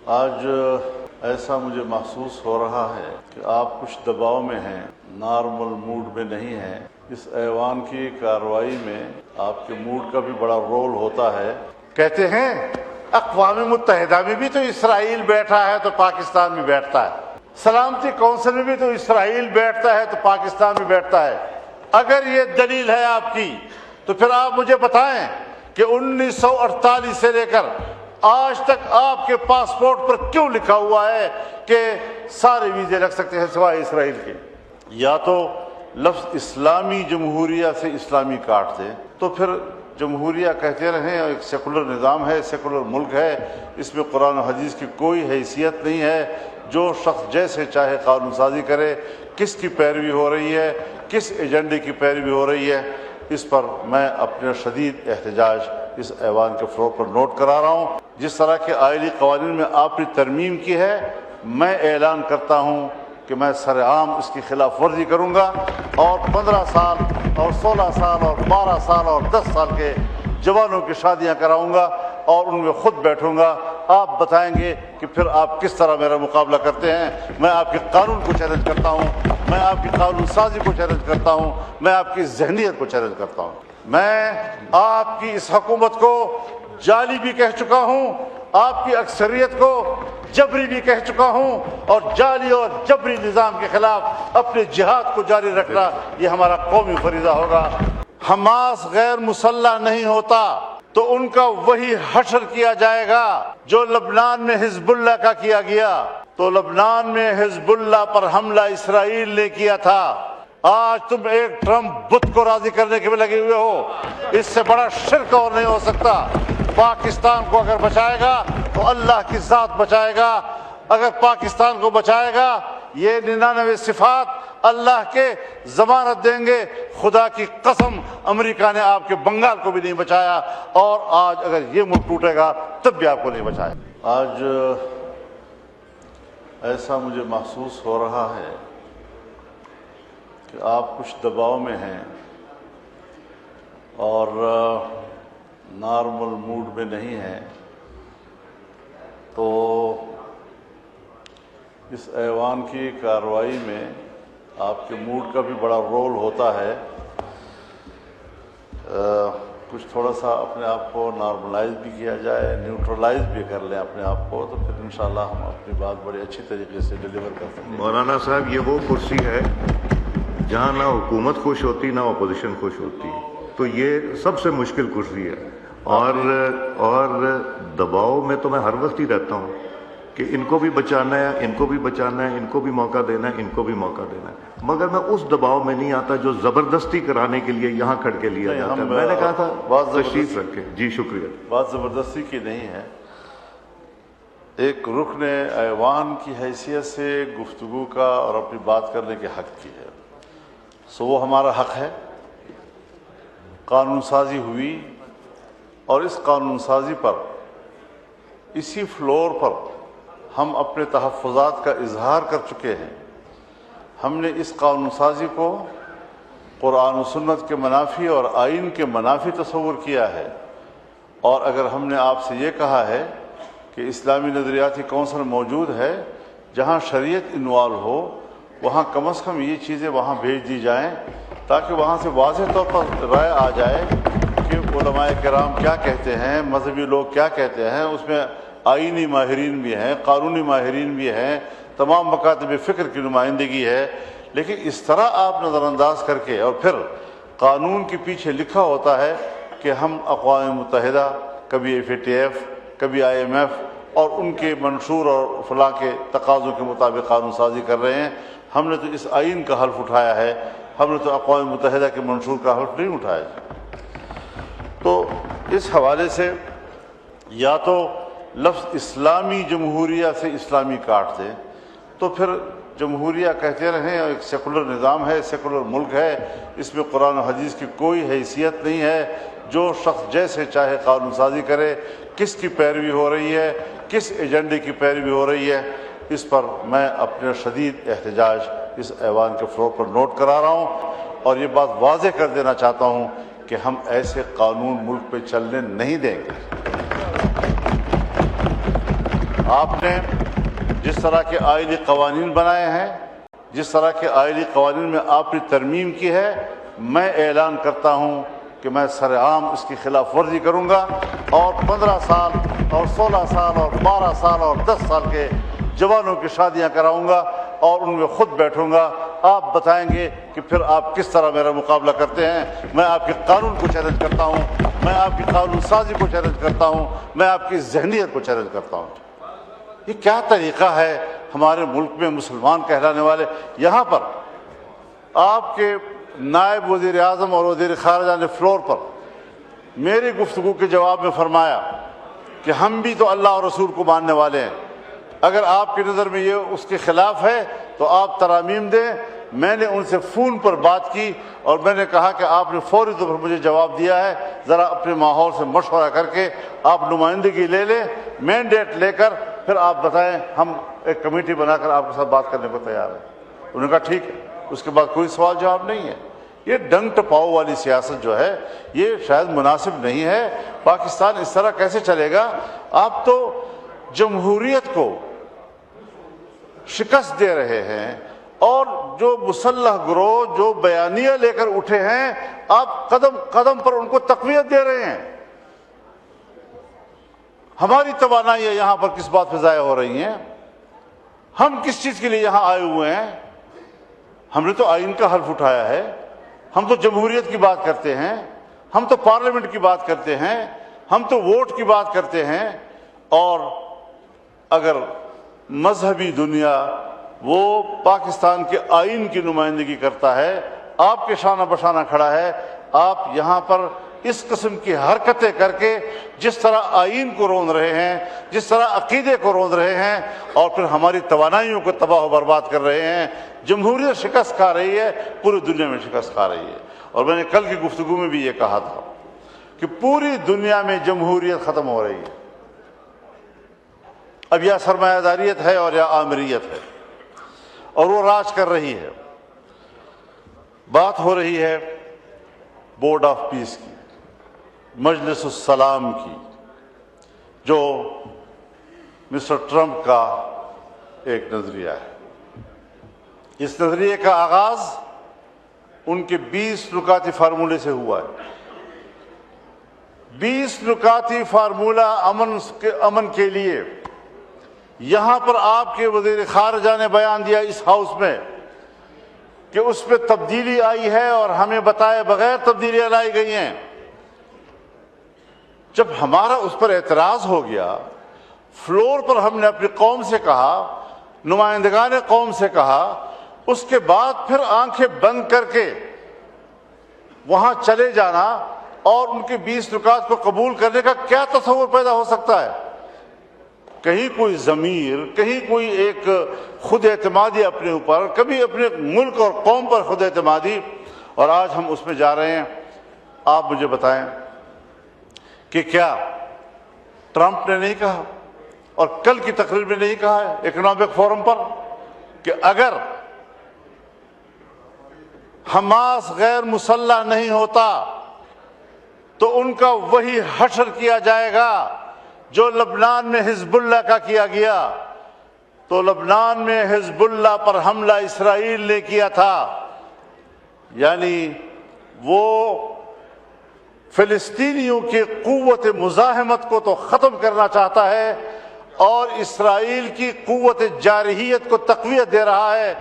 آج ایسا مجھے محسوس ہو رہا ہے کہ آپ کچھ دباؤ میں ہیں، نارمل موڈ میں نہیں ہیں۔ اس ایوان کی کارروائی میں آپ کے موڈ کا بھی بڑا رول ہوتا ہے۔ کہتے ہیں اقوام متحدہ میں بھی تو اسرائیل بیٹھا ہے تو پاکستان بھی بیٹھتا ہے، سلامتی کونسل میں بھی تو اسرائیل بیٹھتا ہے تو پاکستان بھی بیٹھتا ہے۔ اگر یہ دلیل ہے آپ کی تو پھر آپ مجھے بتائیں کہ 1948 سے لے کر آج تک آپ کے پاسپورٹ پر کیوں لکھا ہوا ہے کہ سارے ویزے لگ سکتے ہیں سوائے اسرائیل کے؟ یا تو لفظ اسلامی جمہوریہ سے اسلامی کاٹ دیں، تو پھر جمہوریہ کہتے رہیں، ایک سیکولر نظام ہے، سیکولر ملک ہے، اس میں قرآن و حدیث کی کوئی حیثیت نہیں ہے۔ جو شخص جیسے چاہے قانون سازی کرے، کس کی پیروی ہو رہی ہے، کس ایجنڈے کی پیروی ہو رہی ہے، اس پر میں اپنے شدید احتجاج اس ایوان کے فلور پر نوٹ کرا رہا ہوں۔ جس طرح کے آئلی قوانین میں آپ نے ترمیم کی ہے، میں اعلان کرتا ہوں کہ میں سرعام اس کی خلاف ورزی کروں گا اور 15 سال اور 16 سال اور 12 سال اور 10 سال کے جوانوں کی شادیاں کراؤں گا اور ان میں خود بیٹھوں گا۔ آپ بتائیں گے کہ پھر آپ کس طرح میرا مقابلہ کرتے ہیں۔ میں آپ کے قانون کو چیلنج کرتا ہوں، میں آپ کی قانون سازی کو چیلنج کرتا ہوں، میں آپ کی ذہنیت کو چیلنج کرتا ہوں۔ میں آپ کی اس حکومت کو جعلی بھی کہہ چکا ہوں، آپ کی اکثریت کو جبری بھی کہہ چکا ہوں، اور جعلی اور جبری نظام کے خلاف اپنے جہاد کو جاری رکھنا یہ ہمارا قومی فریضہ ہوگا۔ حماس غیر مسلح نہیں ہوتا تو ان کا وہی حشر کیا جائے گا جو لبنان میں حزب اللہ کا کیا گیا۔ تو لبنان میں حزب اللہ پر حملہ اسرائیل نے کیا تھا، آج تم ایک ٹرمپ بت کو راضی کرنے کے میں لگے ہوئے ہو۔ اس سے بڑا شرک اور نہیں ہو سکتا۔ پاکستان کو اگر بچائے گا تو اللہ کی ذات بچائے گا، اگر پاکستان کو بچائے گا یہ 99 صفات اللہ کے ضمانت دیں گے۔ خدا کی قسم امریکہ نے آپ کے بنگال کو بھی نہیں بچایا، اور آج اگر یہ ملک ٹوٹے گا تب بھی آپ کو نہیں بچائے۔ آج ایسا مجھے محسوس ہو رہا ہے کہ آپ کچھ دباؤ میں ہیں اور نارمل موڈ میں نہیں ہیں، تو اس ایوان کی کارروائی میں آپ کے موڈ کا بھی بڑا رول ہوتا ہے۔ کچھ تھوڑا سا اپنے آپ کو نارملائز بھی کیا جائے، نیوٹرلائز بھی کر لیں اپنے آپ کو، تو پھر انشاءاللہ ہم اپنی بات بڑے اچھی طریقے سے ڈیلیور کر سکیں۔ مولانا صاحب، یہ وہ کرسی ہے جہاں نہ حکومت خوش ہوتی نہ اپوزیشن خوش ہوتی، تو یہ سب سے مشکل کرسی ہے، اور دباؤ میں تو میں ہر وقت ہی رہتا ہوں کہ ان کو بھی بچانا ہے، ان کو بھی بچانا ہے، ان کو بھی موقع دینا ہے، ان کو بھی موقع دینا ہے، مگر میں اس دباؤ میں نہیں آتا جو زبردستی کرانے کے لیے یہاں کھڑ کے لیا جاتا ہے۔ میں نے کہا تھا تشریف رکھیں۔ جی شکریہ۔ بات زبردستی کی نہیں ہے، ایک رکن ایوان کی حیثیت سے گفتگو کا اور اپنی بات کرنے کے حق کی ہے، سو وہ ہمارا حق ہے۔ قانون سازی ہوئی اور اس قانون سازی پر، اسی فلور پر ہم اپنے تحفظات کا اظہار کر چکے ہیں۔ ہم نے اس قانون سازی کو قرآن و سنت کے منافی اور آئین کے منافی تصور کیا ہے، اور اگر ہم نے آپ سے یہ کہا ہے کہ اسلامی نظریاتی کونسل موجود ہے جہاں شریعت انوالو ہو، وہاں کم از کم یہ چیزیں وہاں بھیج دی جائیں تاکہ وہاں سے واضح طور پر رائے آ جائے کہ علماء کرام کیا کہتے ہیں، مذہبی لوگ کیا کہتے ہیں۔ اس میں آئینی ماہرین بھی ہیں، قانونی ماہرین بھی ہیں، تمام مکاتب فکر کی نمائندگی ہے، لیکن اس طرح آپ نظر انداز کر کے، اور پھر قانون کے پیچھے لکھا ہوتا ہے کہ ہم اقوام متحدہ، کبھی FATF، کبھی IMF اور ان کے منشور اور فلاں کے تقاضوں کے مطابق قانون سازی کر رہے ہیں۔ ہم نے تو اس آئین کا حلف اٹھایا ہے، ہم نے تو اقوام متحدہ کے منشور کا حلف نہیں اٹھایا۔ تو اس حوالے سے یا تو لفظ اسلامی جمہوریہ سے اسلامی کاٹ دیں، تو پھر جمہوریہ کہتے رہیں، ایک سیکولر نظام ہے، سیکولر ملک ہے، اس میں قرآن و حدیث کی کوئی حیثیت نہیں ہے۔ جو شخص جیسے چاہے قانون سازی کرے، کس کی پیروی ہو رہی ہے، کس ایجنڈے کی پیروی ہو رہی ہے، اس پر میں اپنے شدید احتجاج اس ایوان کے فلور پر نوٹ کرا رہا ہوں، اور یہ بات واضح کر دینا چاہتا ہوں کہ ہم ایسے قانون ملک پہ چلنے نہیں دیں گے۔ آپ نے جس طرح کے آئینی قوانین بنائے ہیں، جس طرح کے آئینی قوانین میں آپ نے ترمیم کی ہے، میں اعلان کرتا ہوں کہ میں سر عام اس کی خلاف ورزی کروں گا، اور 15 سال اور 16 سال اور 12 سال اور 10 سال کے جوانوں کی شادیاں کراؤں گا اور ان میں خود بیٹھوں گا۔ آپ بتائیں گے کہ پھر آپ کس طرح میرا مقابلہ کرتے ہیں۔ میں آپ کے قانون کو چیلنج کرتا ہوں، میں آپ کی قانون سازی کو چیلنج کرتا ہوں، میں آپ کی ذہنیت کو چیلنج کرتا ہوں۔ یہ کیا طریقہ ہے ہمارے ملک میں مسلمان کہلانے والے؟ یہاں پر آپ کے نائب وزیر اعظم اور وزیر خارجہ نے فلور پر میری گفتگو کے جواب میں فرمایا کہ ہم بھی تو اللہ اور رسول کو ماننے والے ہیں، اگر آپ کی نظر میں یہ اس کے خلاف ہے تو آپ ترامیم دیں۔ میں نے ان سے فون پر بات کی اور میں نے کہا کہ آپ نے فوری طور پر مجھے جواب دیا ہے، ذرا اپنے ماحول سے مشورہ کر کے آپ نمائندگی لے لیں، مینڈیٹ لے کر پھر آپ بتائیں، ہم ایک کمیٹی بنا کر آپ کے ساتھ بات کرنے کو تیار ہیں۔ انہوں نے کہا ٹھیک ہے۔ اس کے بعد کوئی سوال جواب نہیں ہے۔ یہ ڈنگ ٹپاؤ والی سیاست جو ہے یہ شاید مناسب نہیں ہے۔ پاکستان اس طرح کیسے چلے گا؟ آپ تو جمہوریت کو شکست دے رہے ہیں، اور جو مسلح گروہ جو بیانیہ لے کر اٹھے ہیں آپ قدم قدم پر ان کو تقویت دے رہے ہیں۔ ہماری توانائیاں یہاں پر کس بات پہ ضائع ہو رہی ہیں؟ ہم کس چیز کے لیے یہاں آئے ہوئے ہیں؟ ہم نے تو آئین کا حلف اٹھایا ہے، ہم تو جمہوریت کی بات کرتے ہیں، ہم تو پارلیمنٹ کی بات کرتے ہیں، ہم تو ووٹ کی بات کرتے ہیں۔ اور اگر مذہبی دنیا وہ پاکستان کے آئین کی نمائندگی کرتا ہے، آپ کے شانہ بشانہ کھڑا ہے، آپ یہاں پر اس قسم کی حرکتیں کر کے جس طرح آئین کو روند رہے ہیں، جس طرح عقیدے کو روند رہے ہیں، اور پھر ہماری توانائیوں کو تباہ و برباد کر رہے ہیں۔ جمہوریت شکست کھا رہی ہے، پوری دنیا میں شکست کھا رہی ہے۔ اور میں نے کل کی گفتگو میں بھی یہ کہا تھا کہ پوری دنیا میں جمہوریت ختم ہو رہی ہے۔ اب یا سرمایہ داریت ہے اور یا آمریت ہے، اور وہ راج کر رہی ہے۔ بات ہو رہی ہے بورڈ آف پیس کی، مجلس السلام کی، جو مسٹر ٹرمپ کا ایک نظریہ ہے۔ اس نظریے کا آغاز ان کے 20 نکاتی فارمولے سے ہوا ہے۔ 20 نکاتی فارمولہ امن کے لیے یہاں پر آپ کے وزیر خارجہ نے بیان دیا اس ہاؤس میں کہ اس پہ تبدیلی آئی ہے اور ہمیں بتائے بغیر تبدیلیاں لائی گئی ہیں۔ جب ہمارا اس پر اعتراض ہو گیا، فلور پر ہم نے اپنی قوم سے کہا، نمائندگان قوم سے کہا، اس کے بعد پھر آنکھیں بند کر کے وہاں چلے جانا اور ان کے 20 نکات کو قبول کرنے کا کیا تصور پیدا ہو سکتا ہے؟ کہیں کوئی ضمیر، کہیں کوئی ایک خود اعتمادی اپنے اوپر، کبھی اپنے ملک اور قوم پر خود اعتمادی، اور آج ہم اس میں جا رہے ہیں۔ آپ مجھے بتائیں کہ کیا ٹرمپ نے نہیں کہا اور کل کی تقریر میں نہیں کہا ہے اکنامک فورم پر کہ اگر حماس غیر مسلح نہیں ہوتا تو ان کا وہی حشر کیا جائے گا جو لبنان میں حزب اللہ کا کیا گیا؟ تو لبنان میں حزب اللہ پر حملہ اسرائیل نے کیا تھا، یعنی وہ فلسطینیوں کی قوت مزاحمت کو تو ختم کرنا چاہتا ہے اور اسرائیل کی قوت جارحیت کو تقویت دے رہا ہے۔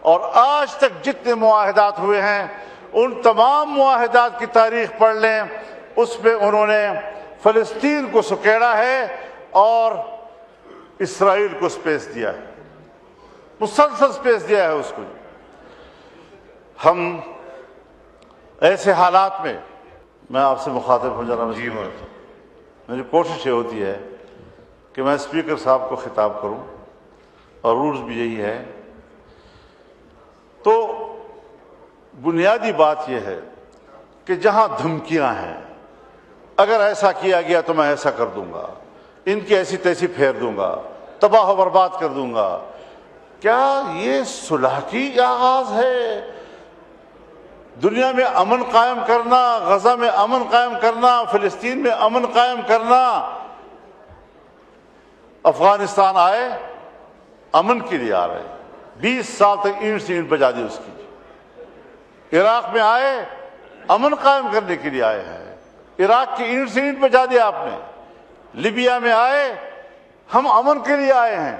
اور آج تک جتنے معاہدات ہوئے ہیں ان تمام معاہدات کی تاریخ پڑھ لیں، اس میں انہوں نے فلسطین کو سکیڑا ہے اور اسرائیل کو سپیس دیا ہے، مسلسل سپیس دیا ہے اس کو۔ ہم ایسے حالات میں، میں آپ سے مخاطب ہوں جناب، میری کوشش یہ ہوتی ہے کہ میں اسپیکر صاحب کو خطاب کروں اور رولز بھی یہی ہے۔ تو بنیادی بات یہ ہے کہ جہاں دھمکیاں ہیں، اگر ایسا کیا گیا تو میں ایسا کر دوں گا، ان کی ایسی تیسی پھیر دوں گا، تباہ و برباد کر دوں گا، کیا یہ صلح کی آغاز ہے؟ دنیا میں امن قائم کرنا، غزہ میں امن قائم کرنا، فلسطین میں امن قائم کرنا، افغانستان آئے امن کے لیے آ رہے ہیں، 20 سال تک اینٹ سے اینٹ بجا دی اس کی۔ عراق میں آئے امن قائم کرنے کے لیے آئے ہیں، عراق کی اینٹ سے اینٹ بجا دیا آپ نے۔ لیبیا میں آئے ہم امن کے لیے آئے ہیں،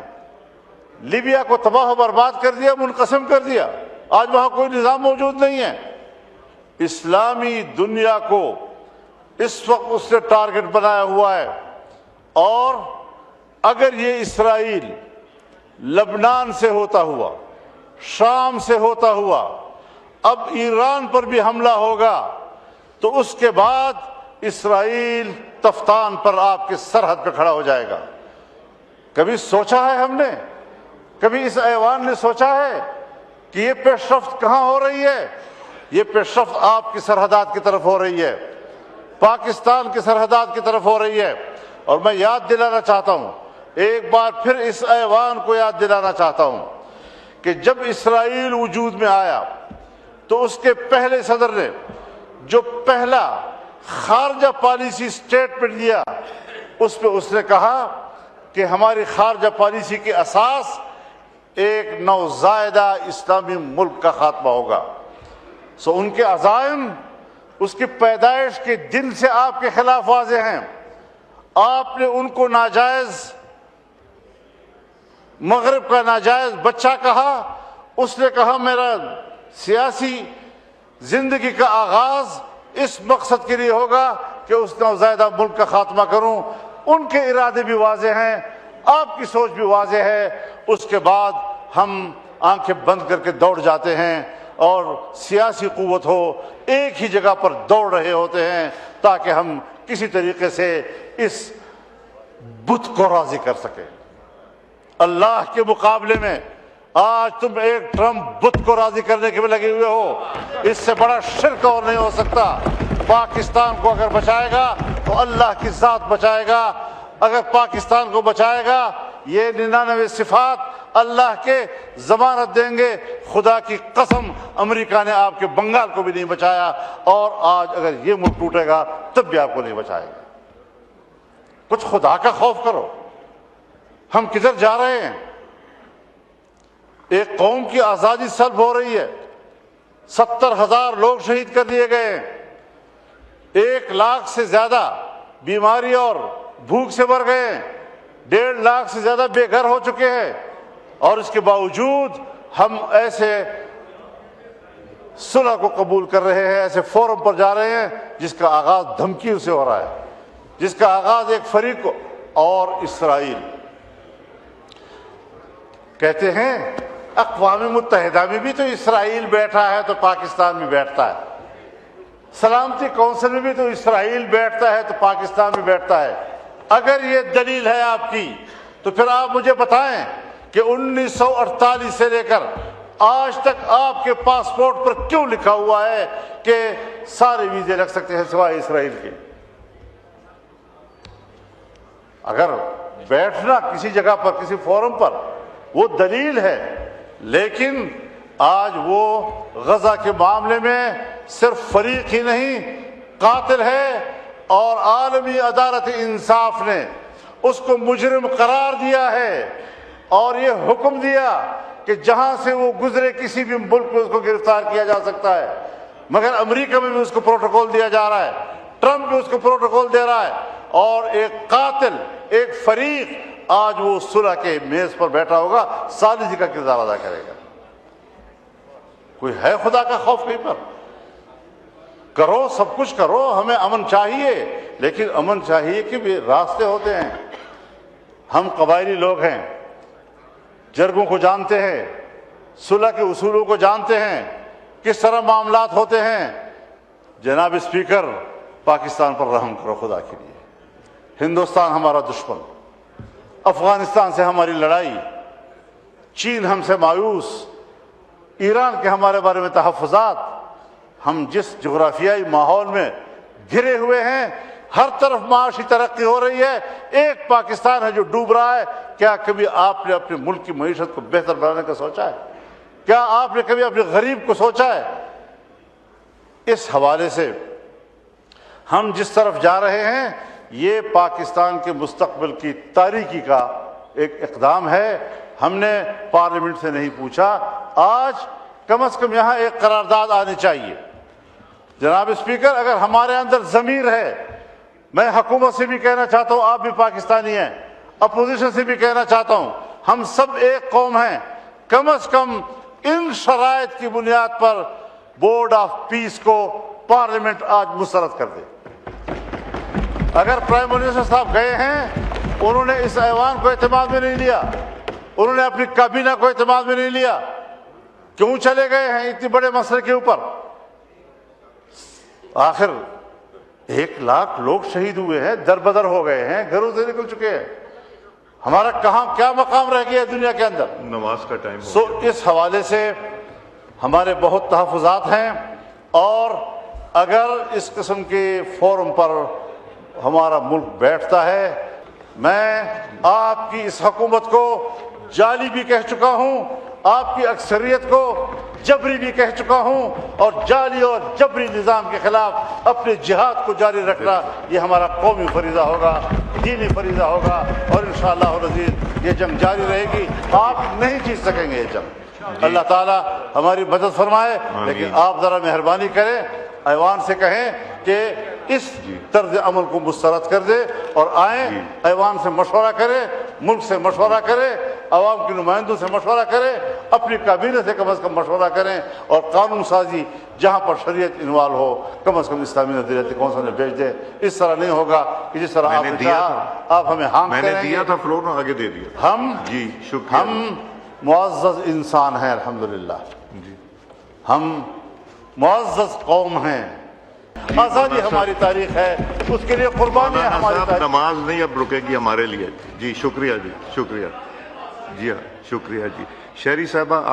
لیبیا کو تباہ و برباد کر دیا، منقسم کر دیا، آج وہاں کوئی نظام موجود نہیں ہے۔ اسلامی دنیا کو اس وقت اس نے ٹارگٹ بنایا ہوا ہے، اور اگر یہ اسرائیل لبنان سے ہوتا ہوا، شام سے ہوتا ہوا، اب ایران پر بھی حملہ ہوگا تو اس کے بعد اسرائیل تفتان پر آپ کے سرحد پہ کھڑا ہو جائے گا۔ کبھی سوچا ہے ہم نے، کبھی اس ایوان نے سوچا ہے کہ یہ پیش رفت کہاں ہو رہی ہے؟ یہ پیش رفت آپ کی سرحدات کی طرف ہو رہی ہے، پاکستان کی سرحدات کی طرف ہو رہی ہے۔ اور میں یاد دلانا چاہتا ہوں، ایک بار پھر اس ایوان کو یاد دلانا چاہتا ہوں کہ جب اسرائیل وجود میں آیا تو اس کے پہلے صدر نے جو پہلا خارجہ پالیسی سٹیٹمنٹ دیا، اس پہ اس نے کہا کہ ہماری خارجہ پالیسی کی اساس ایک نوزائیدہ اسلامی ملک کا خاتمہ ہوگا۔ ان کے عزائم اس کی پیدائش کے دن سے آپ کے خلاف واضح ہیں۔ آپ نے ان کو ناجائز، مغرب کا ناجائز بچہ کہا، اس نے کہا میرا سیاسی زندگی کا آغاز اس مقصد کے لیے ہوگا کہ اس نوزائیدہ ملک کا خاتمہ کروں۔ ان کے ارادے بھی واضح ہیں، آپ کی سوچ بھی واضح ہے۔ اس کے بعد ہم آنکھیں بند کر کے دوڑ جاتے ہیں، اور سیاسی قوت ہو ایک ہی جگہ پر دوڑ رہے ہوتے ہیں تاکہ ہم کسی طریقے سے اس بت کو راضی کر سکیں۔ اللہ کے مقابلے میں آج تم ایک ٹرمپ بت کو راضی کرنے کے میں لگے ہوئے ہو، اس سے بڑا شرک اور نہیں ہو سکتا۔ پاکستان کو اگر بچائے گا تو اللہ کی ذات بچائے گا، اگر پاکستان کو بچائے گا یہ 99 صفات اللہ کے ضمانت دیں گے۔ خدا کی قسم امریکہ نے آپ کے بنگال کو بھی نہیں بچایا، اور آج اگر یہ ملک ٹوٹے گا تب بھی آپ کو نہیں بچائے گا۔ کچھ خدا کا خوف کرو، ہم کدھر جا رہے ہیں؟ ایک قوم کی آزادی سلب ہو رہی ہے، 70,000 لوگ شہید کر دیے گئے ہیں، 1 لاکھ سے زیادہ بیماری اور بھوک سے مر گئے ہیں، 1.5 لاکھ سے زیادہ بے گھر ہو چکے ہیں، اور اس کے باوجود ہم ایسے صلح کو قبول کر رہے ہیں، ایسے فورم پر جا رہے ہیں جس کا آغاز دھمکیوں سے ہو رہا ہے، جس کا آغاز ایک فریق کو۔ اور اسرائیل کہتے ہیں اقوام متحدہ میں بھی تو اسرائیل بیٹھا ہے تو پاکستان میں بیٹھتا ہے، سلامتی کونسل میں بھی تو اسرائیل بیٹھتا ہے تو پاکستان میں بیٹھتا ہے۔ اگر یہ دلیل ہے آپ کی تو پھر آپ مجھے بتائیں کہ 1948 سے لے کر آج تک آپ کے پاسپورٹ پر کیوں لکھا ہوا ہے کہ سارے ویزے لگ سکتے ہیں سوائے اسرائیل کے؟ اگر بیٹھنا کسی جگہ پر، کسی فورم پر، وہ دلیل ہے، لیکن آج وہ غزہ کے معاملے میں صرف فریق ہی نہیں، قاتل ہے، اور عالمی عدالت انصاف نے اس کو مجرم قرار دیا ہے، اور یہ حکم دیا کہ جہاں سے وہ گزرے کسی بھی ملک میں اس کو گرفتار کیا جا سکتا ہے۔ مگر امریکہ میں بھی اس کو پروٹوکول دیا جا رہا ہے، ٹرمپ بھی اس کو پروٹوکول دے رہا ہے، اور ایک قاتل، ایک فریق آج وہ صلح کے میز پر بیٹھا ہوگا، ثالثی کا کردار ادا کرے گا۔ کوئی ہے خدا کا خوف کہیں پر؟ کرو، سب کچھ کرو، ہمیں امن چاہیے، لیکن امن چاہیے کہ بھی راستے ہوتے ہیں۔ ہم قبائلی لوگ ہیں، جرگوں کو جانتے ہیں، صلح کے اصولوں کو جانتے ہیں، کس طرح معاملات ہوتے ہیں۔ جناب اسپیکر، پاکستان پر رحم کرو خدا کے لیے۔ ہندوستان ہمارا دشمن، افغانستان سے ہماری لڑائی، چین ہم سے مایوس، ایران کے ہمارے بارے میں تحفظات، ہم جس جغرافیائی ماحول میں گھرے ہوئے ہیں، ہر طرف معاشی ترقی ہو رہی ہے، ایک پاکستان ہے جو ڈوب رہا ہے۔ کیا کبھی آپ نے اپنے ملک کی معیشت کو بہتر بنانے کا سوچا ہے؟ کیا آپ نے کبھی اپنے غریب کو سوچا ہے؟ اس حوالے سے ہم جس طرف جا رہے ہیں یہ پاکستان کے مستقبل کی تاریکی کا ایک اقدام ہے. ہم نے پارلیمنٹ سے نہیں پوچھا. آج کم از کم یہاں ایک قرارداد آنی چاہیے. جناب اسپیکر، اگر ہمارے اندر ضمیر ہے، میں حکومت سے بھی کہنا چاہتا ہوں، آپ بھی پاکستانی ہیں، اپوزیشن سے بھی کہنا چاہتا ہوں، ہم سب ایک قوم ہیں. کم از کم ان شرائط کی بنیاد پر بورڈ آف پیس کو پارلیمنٹ آج مسترد کر دے. اگر پرائم منسٹر صاحب گئے ہیں، انہوں نے اس ایوان کو اعتماد میں نہیں لیا، انہوں نے اپنی کابینہ کو اعتماد میں نہیں لیا، کیوں چلے گئے ہیں اتنے بڑے مسئلے کے اوپر؟ آخر 1,00,000 لوگ شہید ہوئے ہیں، در بدر ہو گئے ہیں، گھروں سے نکل چکے ہیں. ہمارا کہاں کیا مقام رہ گیا ہے دنیا کے اندر؟ نماز کا ٹائم ہو گیا. اس حوالے سے ہمارے بہت تحفظات ہیں، اور اگر اس قسم کے فورم پر ہمارا ملک بیٹھتا ہے، میں آپ کی اس حکومت کو جعلی بھی کہہ چکا ہوں، آپ کی اکثریت کو جبری بھی کہہ چکا ہوں، اور جعلی اور جبری نظام کے خلاف اپنے جہاد کو جاری رکھنا یہ ہمارا قومی فریضہ ہوگا، دینی فریضہ ہوگا، اور انشاءاللہ العزیز یہ جنگ جاری رہے گی. آپ نہیں جیت سکیں گے یہ جنگ. اللہ تعالیٰ ہماری مدد فرمائے. لیکن آپ ذرا مہربانی کریں، ایوان سے کہیں کہ اس طرز عمل کو مسترد کر دے، اور آئیں ایوان سے مشورہ کریں، ملک سے مشورہ کریں، عوام کے نمائندوں سے مشورہ کریں، اپنی کابینہ سے کم از کم مشورہ کریں، اور قانون سازی جہاں پر شریعت انوالو ہو کم از کم اسلامی نظریاتی کونسل میں بھیج دیں. اس طرح نہیں ہوگا کہ جس طرح آپ نے چاہا آپ ہمیں ہانگ کریں گے. میں نے دیا تھا فلور میں، آگے دے دیا. ہم جی شکریہ. ہم معزز انسان ہیں الحمدللہ، ہم معزز قوم ہیں. آزادی ہماری تاریخ ہے، اس کے لیے قربانیاں ہماری تاریخ. نماز نہیں اب رکے گی ہمارے لیے. جی شکریہ. جی شکریہ. جی ہاں شکریہ. جی شہری صاحبہ